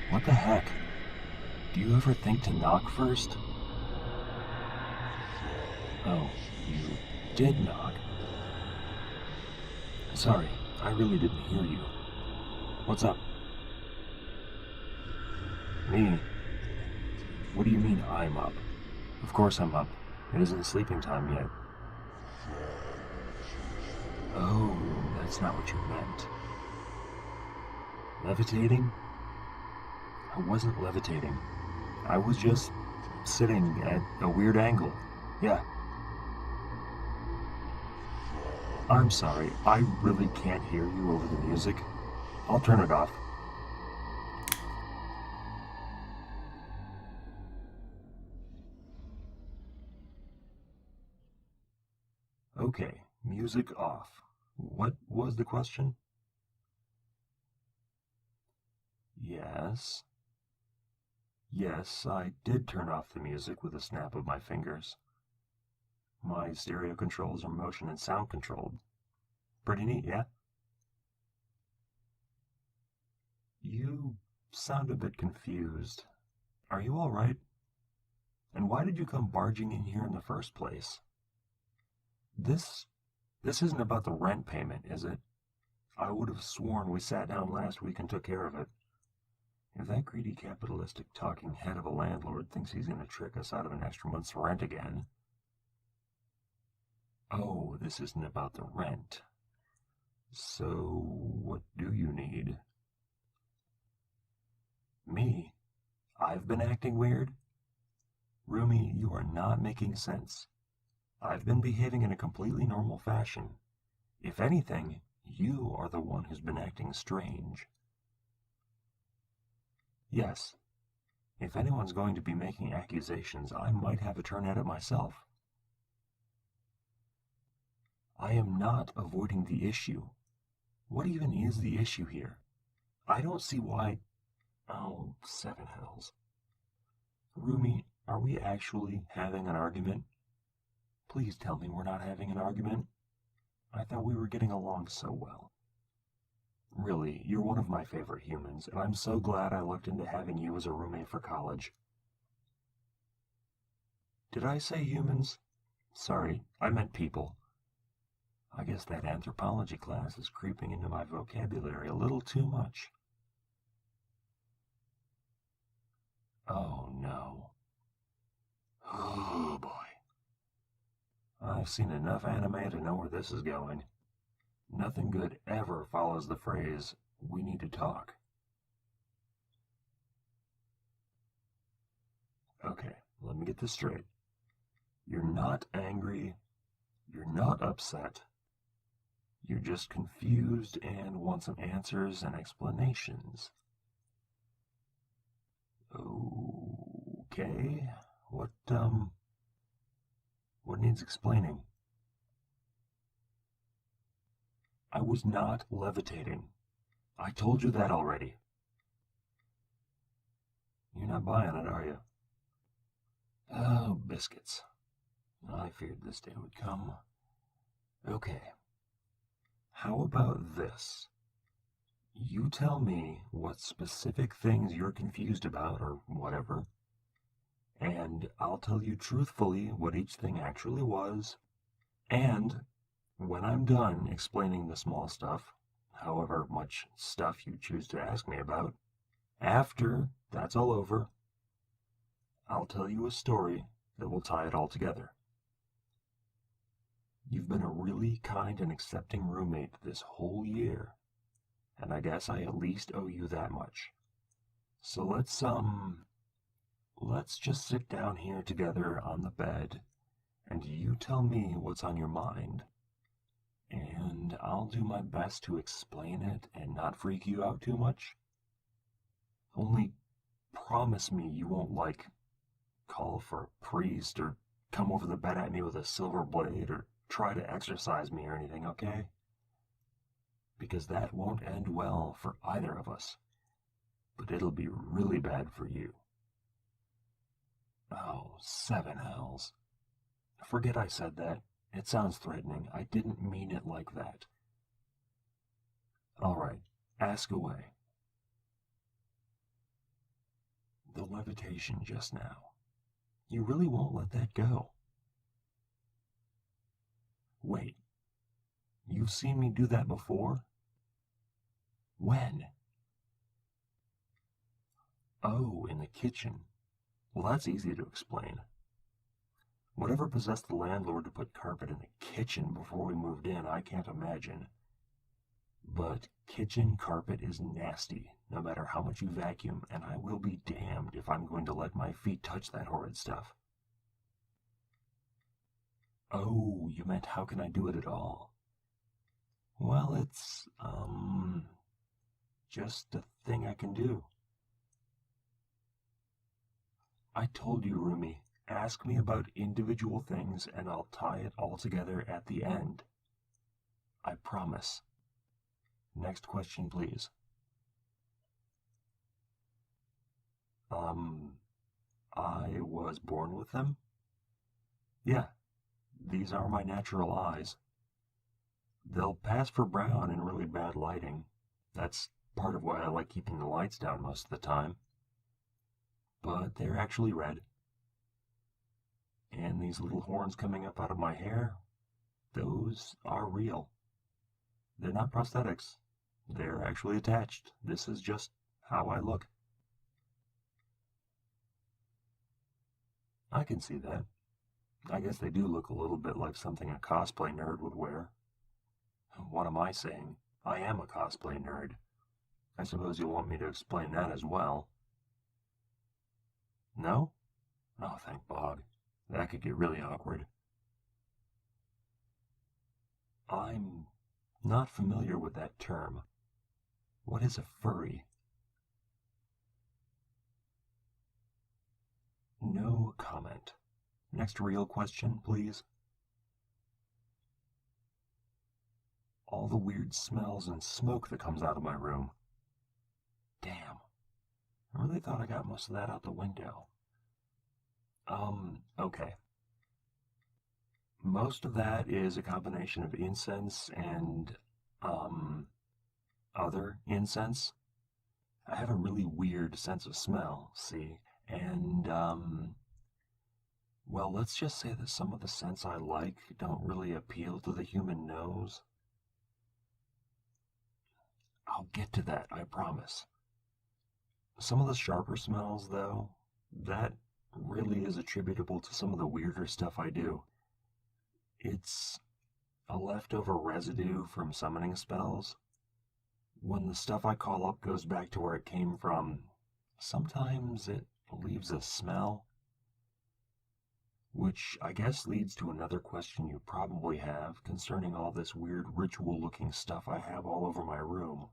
What the heck? Do you ever think to knock first? Oh, you did knock. Sorry, I really didn't hear you. What's up? Me? What do you mean I'm up? Of course I'm up. It isn't sleeping time yet. Oh, that's not what you meant. Levitating? I wasn't levitating. I was just sitting at a weird angle. Yeah. I'm sorry, I really can't hear you over the music. I'll turn it off. Okay, music off. What was the question? Yes. Yes, I did turn off the music with a snap of my fingers. My stereo controls are motion and sound controlled. Pretty neat, yeah? You sound a bit confused. Are you all right? And why did you come barging in here in the first place? This isn't about the rent payment, is it? I would have sworn we sat down last week and took care of it. If that greedy capitalistic talking head of a landlord thinks he's going to trick us out of an extra month's rent again... Oh, this isn't about the rent. So, what do you need? Me? I've been acting weird? Rumi, you are not making sense. I've been behaving in a completely normal fashion. If anything, you are the one who's been acting strange. Yes. If anyone's going to be making accusations, I might have a turn at it myself. I am not avoiding the issue. What even is the issue here? I don't see why... Oh, seven hells. Rumi, are we actually having an argument? Please tell me we're not having an argument. I thought we were getting along so well. Really, you're one of my favorite humans, and I'm so glad I looked into having you as a roommate for college. Did I say humans? Sorry, I meant people. I guess that anthropology class is creeping into my vocabulary a little too much. Oh no. Oh boy. I've seen enough anime to know where this is going. Nothing good ever follows the phrase, "we need to talk." Okay, let me get this straight. You're not angry. You're not upset. You're just confused and want some answers and explanations. Okay, what needs explaining? I was not levitating. I told you that already. You're not buying it, are you? Oh, biscuits. I feared this day would come. Okay. How about this? You tell me what specific things you're confused about, or whatever, and I'll tell you truthfully what each thing actually was, and when I'm done explaining the small stuff, however much stuff you choose to ask me about, after that's all over, I'll tell you a story that will tie it all together. You've been a really kind and accepting roommate this whole year, and I guess I at least owe you that much. So let's just sit down here together on the bed, and you tell me what's on your mind, and I'll do my best to explain it and not freak you out too much. Only promise me you won't, call for a priest or come over the bed at me with a silver blade or try to exorcise me or anything, okay? Because that won't end well for either of us, but it'll be really bad for you. Oh, seven hells. Forget I said that. It sounds threatening. I didn't mean it like that. All right, Ask away. The levitation just now. You really won't let that go. Wait. You've seen me do that before? When? Oh, in the kitchen. Well, that's easy to explain. Whatever possessed the landlord to put carpet in the kitchen before we moved in, I can't imagine. But kitchen carpet is nasty, no matter how much you vacuum, and I will be damned if I'm going to let my feet touch that horrid stuff. Oh, you meant how can I do it at all? Well, it's, just a thing I can do. I told you, Rumi, ask me about individual things and I'll tie it all together at the end. I promise. Next question, please. I was born with them? Yeah, these are my natural eyes. They'll pass for brown in really bad lighting. That's part of why I like keeping the lights down most of the time. But they're actually red. And these little horns coming up out of my hair, those are real. They're not prosthetics. They're actually attached. This is just how I look. I can see that. I guess they do look a little bit like something a cosplay nerd would wear. What am I saying? I am a cosplay nerd. I suppose you'll want me to explain that as well. No? Oh, thank Bog. That could get really awkward. I'm not familiar with that term. What is a furry? No comment. Next real question, please. All the weird smells and smoke that comes out of my room. Damn. I really thought I got most of that out the window. Okay. Most of that is a combination of incense and, other incense. I have a really weird sense of smell, see? And, well, let's just say that some of the scents I like don't really appeal to the human nose. I'll get to that, I promise. Some of the sharper smells, though, that really is attributable to some of the weirder stuff I do. It's a leftover residue from summoning spells. When the stuff I call up goes back to where it came from, sometimes it leaves a smell. Which I guess leads to another question you probably have concerning all this weird ritual-looking stuff I have all over my room.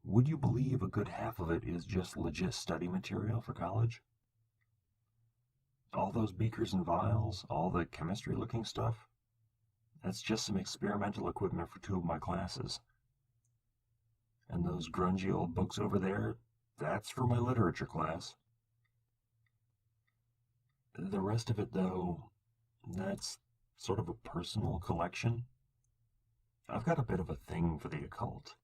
Would you believe a good half of it is just legit study material for college? All those beakers and vials, all the chemistry-looking stuff, that's just some experimental equipment for 2 of my classes. And those grungy old books over there, that's for my literature class. The rest of it, though, that's sort of a personal collection. I've got a bit of a thing for the occult.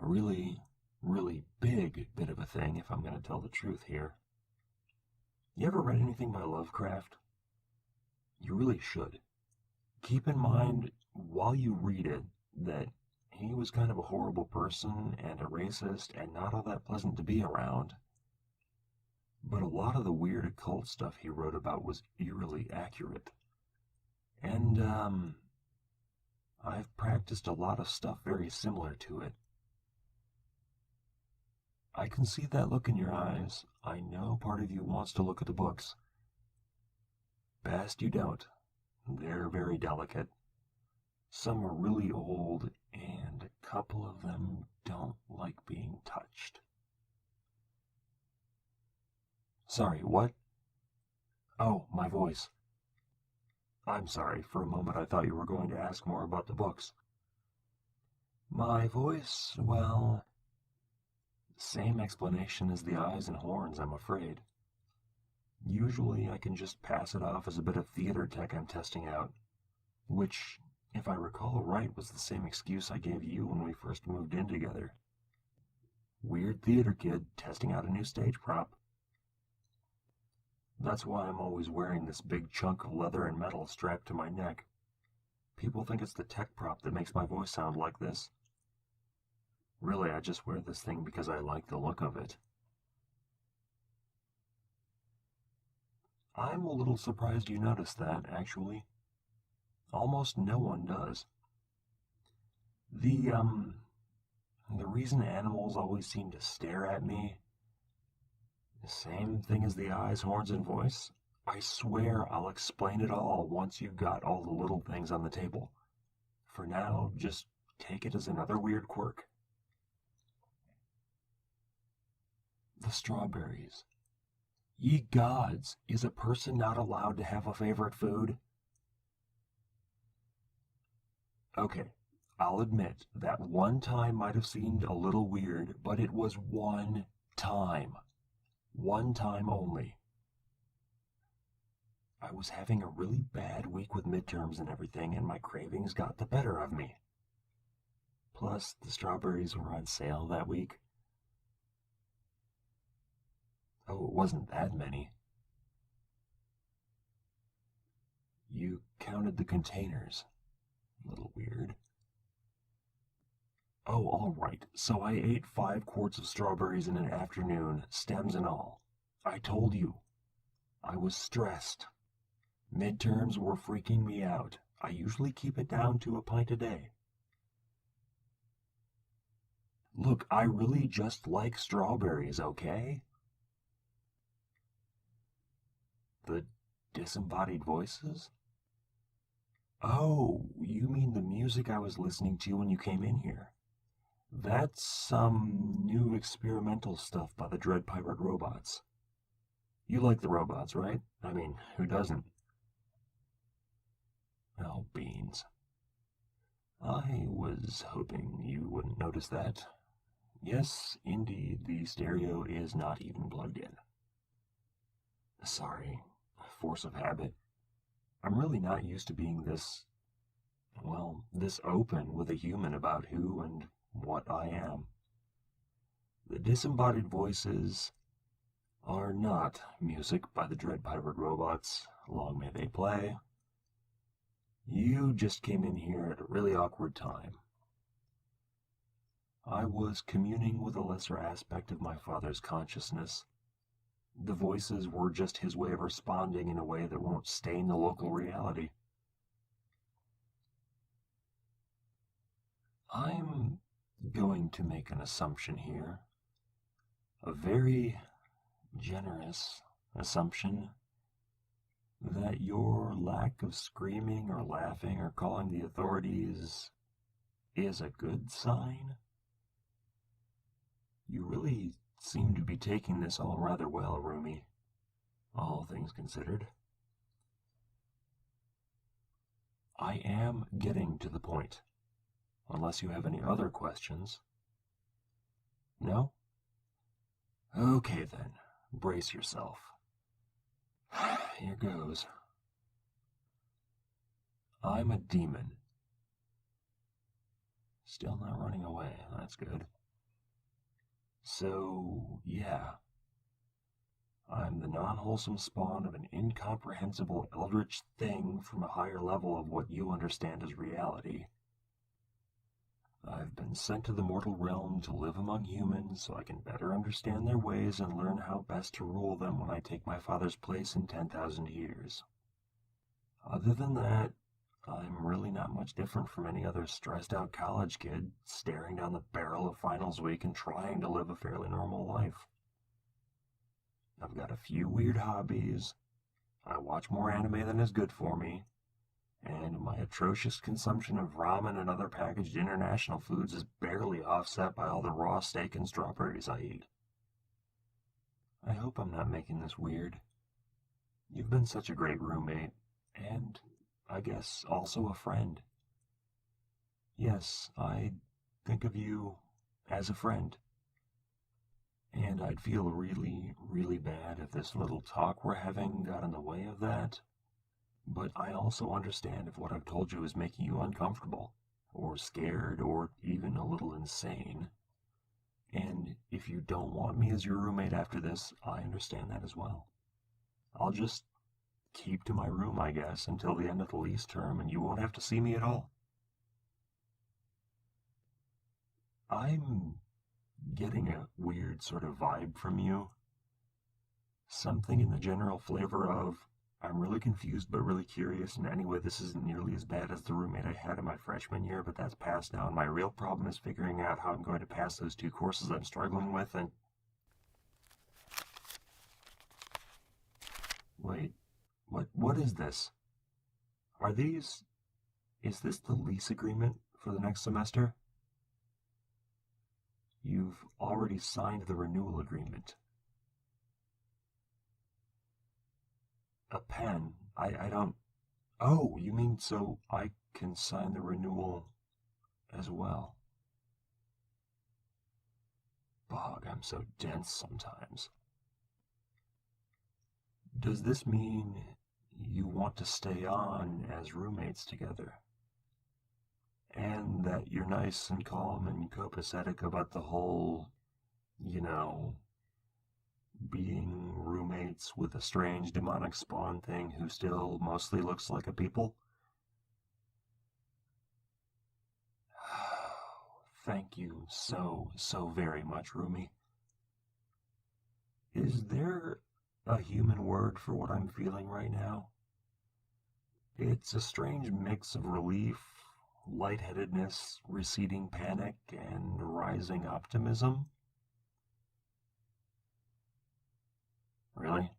A really, really big bit of a thing, if I'm going to tell the truth here. You ever read anything by Lovecraft? You really should. Keep in mind, while you read it, that he was kind of a horrible person and a racist and not all that pleasant to be around. But a lot of the weird occult stuff he wrote about was eerily accurate. And, I've practiced a lot of stuff very similar to it. I can see that look in your eyes. I know part of you wants to look at the books. Best you don't. They're very delicate. Some are really old, and a couple of them don't like being touched. Sorry, what? Oh, my voice. I'm sorry, for a moment I thought you were going to ask more about the books. My voice, well, same explanation as the eyes and horns, I'm afraid. Usually I can just pass it off as a bit of theater tech I'm testing out, which if I recall right, was the same excuse I gave you when we first moved in together. Weird theater kid testing out a new stage prop. That's why I'm always wearing this big chunk of leather and metal strapped to my neck. People think it's the tech prop that makes my voice sound like this. Really, I just wear this thing because I like the look of it. I'm a little surprised you noticed that, actually. Almost no one does. The reason animals always seem to stare at me, the same thing as the eyes, horns, and voice, I swear I'll explain it all once you've got all the little things on the table. For now, just take it as another weird quirk. The strawberries. Ye gods, is a person not allowed to have a favorite food? Okay, I'll admit that one time might have seemed a little weird, but it was one time. One time only. I was having a really bad week with midterms and everything, and my cravings got the better of me. Plus, the strawberries were on sale that week. Oh, it wasn't that many. You counted the containers. A little weird. Oh, all right. So I ate 5 quarts of strawberries in an afternoon, stems and all. I told you. I was stressed. Midterms were freaking me out. I usually keep it down to a pint a day. Look, I really just like strawberries, okay? The disembodied voices? Oh, you mean the music I was listening to when you came in here. That's some new experimental stuff by the Dread Pirate Robots. You like the robots, right? I mean, who doesn't? Oh, beans. I was hoping you wouldn't notice that. Yes, indeed, the stereo is not even plugged in. Sorry, force of habit. I'm really not used to being this open with a human about who and what I am. The disembodied voices are not music by the Dread Pirate Robots. Long may they play. You just came in here at a really awkward time. I was communing with a lesser aspect of my father's consciousness. The voices were just his way of responding in a way that won't stain the local reality. I'm going to make an assumption here. A very generous assumption that your lack of screaming or laughing or calling the authorities is a good sign. You really seem to be taking this all rather well, Rumi, all things considered. I am getting to the point, unless you have any other questions. No? Okay then, brace yourself. Here goes. I'm a demon. Still not running away, that's good. So, yeah. I'm the non-wholesome spawn of an incomprehensible eldritch thing from a higher level of what you understand as reality. I've been sent to the mortal realm to live among humans so I can better understand their ways and learn how best to rule them when I take my father's place in 10,000 years. Other than that, I'm really not much different from any other stressed-out college kid staring down the barrel of finals week and trying to live a fairly normal life. I've got a few weird hobbies, I watch more anime than is good for me, and my atrocious consumption of ramen and other packaged international foods is barely offset by all the raw steak and strawberries I eat. I hope I'm not making this weird. You've been such a great roommate, and I guess also a friend. Yes, I think of you as a friend. And I'd feel really, really bad if this little talk we're having got in the way of that. But I also understand if what I've told you is making you uncomfortable, or scared, or even a little insane. And if you don't want me as your roommate after this, I understand that as well. I'll just keep to my room, I guess, until the end of the lease term, and you won't have to see me at all. I'm getting a weird sort of vibe from you. Something in the general flavor of, I'm really confused but really curious, and anyway, this isn't nearly as bad as the roommate I had in my freshman year, but that's past now, and my real problem is figuring out how I'm going to pass those 2 courses I'm struggling with, and... Wait, what is this? Is this the lease agreement for the next semester? You've already signed the renewal agreement. A pen? I don't... Oh, you mean so I can sign the renewal as well? Bog, I'm so dense sometimes. Does this mean you want to stay on as roommates together? And that you're nice and calm and copacetic about the whole, being roommates with a strange demonic spawn thing who still mostly looks like a people? Thank you so very much, Rumi. Is there a human word for what I'm feeling right now? It's a strange mix of relief, lightheadedness, receding panic, and rising optimism. Really?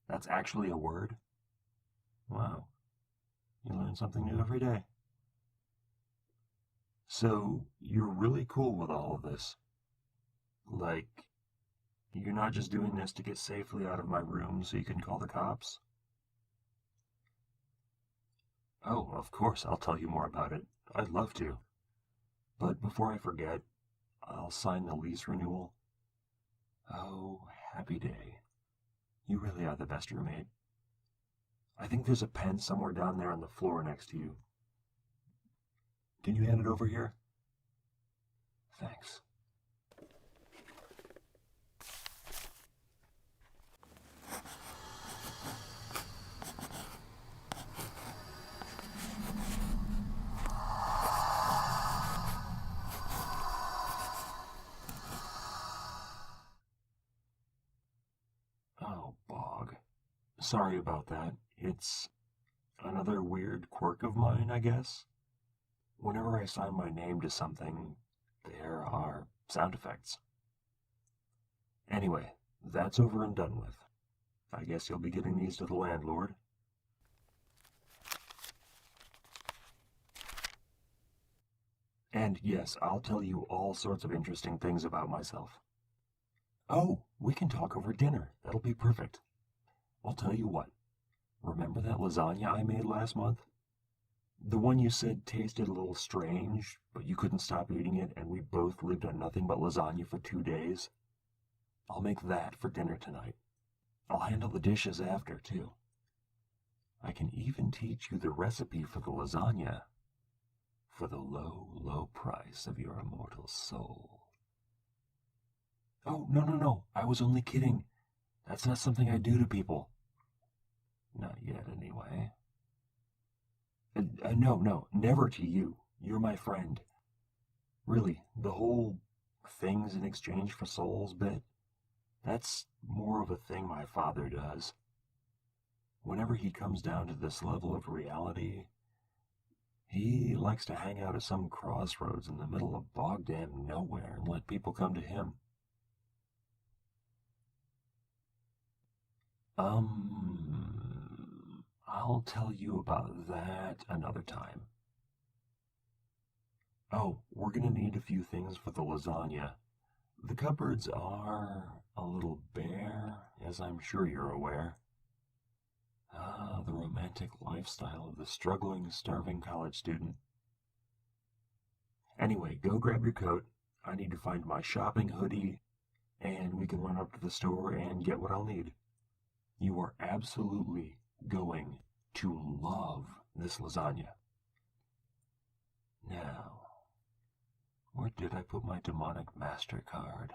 That's actually a word? Wow. You learn something new every day. So, you're really cool with all of this? Like, you're not just doing this to get safely out of my room so you can call the cops? Oh, of course, I'll tell you more about it. I'd love to. But before I forget, I'll sign the lease renewal. Oh, happy day. You really are the best roommate. I think there's a pen somewhere down there on the floor next to you. Can you hand it over here? Thanks. Oh, Bog. Sorry about that. It's another weird quirk of mine, I guess. Whenever I sign my name to something, there are sound effects. Anyway, that's over and done with. I guess you'll be giving these to the landlord. And yes, I'll tell you all sorts of interesting things about myself. Oh, we can talk over dinner. That'll be perfect. I'll tell you what. Remember that lasagna I made last month? The one you said tasted a little strange, but you couldn't stop eating it, and we both lived on nothing but lasagna for 2 days? I'll make that for dinner tonight. I'll handle the dishes after, too. I can even teach you the recipe for the lasagna for the low price of your immortal soul. Oh, no, I was only kidding. That's not something I do to people. Not yet, anyway. No, never to you. You're my friend. Really, the whole things in exchange for souls bit, that's more of a thing my father does. Whenever he comes down to this level of reality, he likes to hang out at some crossroads in the middle of bog-damn nowhere and let people come to him. I'll tell you about that another time. Oh, we're gonna need a few things for the lasagna. The cupboards are a little bare, as I'm sure you're aware. The romantic lifestyle of the struggling, starving college student. Anyway, go grab your coat. I need to find my shopping hoodie, and we can run up to the store and get what I'll need. You are absolutely going to love this lasagna. Now, where did I put my demonic MasterCard?